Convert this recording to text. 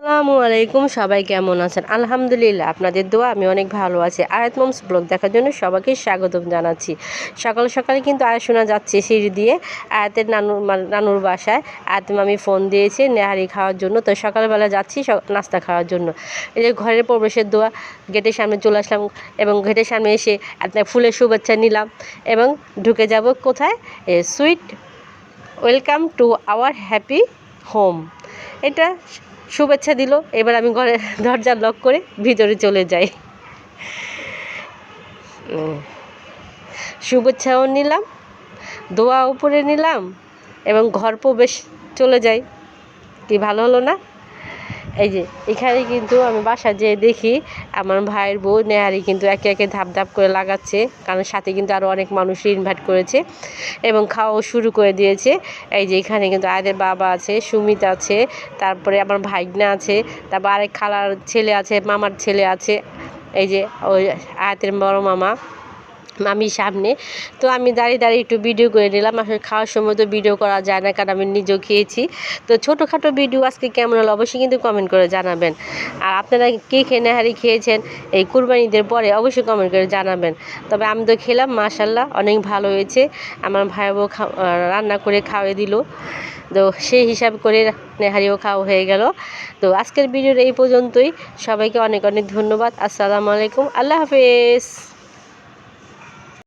আসসালামু আলাইকুম, সবাই কেমন আছেন? আলহামদুলিল্লাহ, আপনাদের দোয়া আমি অনেক ভালো আছি। আয়াত মমস ব্লগ দেখার জন্য সবাইকে স্বাগতম জানাচ্ছি। সকাল সকালে কিন্তু আয়াত শোনা যাচ্ছে সিঁড়ি দিয়ে আয়াতের নানুর বাসায়। আয়াত মামি ফোন দিয়েছে নেহারি খাওয়ার জন্য, তো সকালবেলা যাচ্ছি নাস্তা খাওয়ার জন্য। এই যে ঘরের প্রবেশের দোয়া, গেটের সামনে চলে আসলাম এবং গেটের সামনে এসে ফুলের শুভেচ্ছা নিলাম এবং ঢুকে যাব কোথায়? Sweet welcome to our happy home. এটা শুভেচ্ছা দিল। এবার আমি ঘরের দরজা লক করে ভিতরে চলে যাই। শুভেচ্ছাও নিলাম, দোয়া উপরে নিলাম এবং ঘর প্রবেশ চলে যাই। কি ভালো হলো না? এই যে এখানে কিন্তু আমি বাসা যেয়ে দেখি আমার ভাইয়ের বউ নেহারি কিন্তু একে একে ধাপ ধাপ করে লাগাচ্ছে, কারণ সাথে কিন্তু আরও অনেক মানুষই ইনভাইট করেছে এবং খাওয়াও শুরু করে দিয়েছে। এই যে এখানে কিন্তু আয়াতের বাবা আছে, সুমিত আছে, তারপরে আমার ভাইগনা আছে, তারপর আরেক খালার ছেলে আছে, মামার ছেলে আছে, এই যে ওই আয়াতের বড় মামা মামির সামনে। তো আমি দাঁড়িয়ে দাঁড়িয়ে একটু ভিডিও করে নিলাম। আসলে খাওয়ার সময় তো ভিডিও করা যায় না, কারণ আমি নিজেও খেয়েছি। তো ছোটোখাটো ভিডিও আজকে কেমন হলো অবশ্যই কিন্তু কমেন্ট করে জানাবেন। আর আপনারা কে খেয়ে নেহারি খেয়েছেন এই কুরবানি ঈদের পরে অবশ্যই কমেন্ট করে জানাবেন। তবে আমি তো খেলাম, মাশাল্লাহ অনেক ভালো হয়েছে। আমার ভাই বউ রান্না করে খাওয়াই দিল, তো সেই হিসাব করে নেহারিও খাওয়া হয়ে গেল। তো আজকের ভিডিওর এই পর্যন্তই। সবাইকে অনেক অনেক ধন্যবাদ। আসসালামু আলাইকুম, আল্লাহ হাফেজ।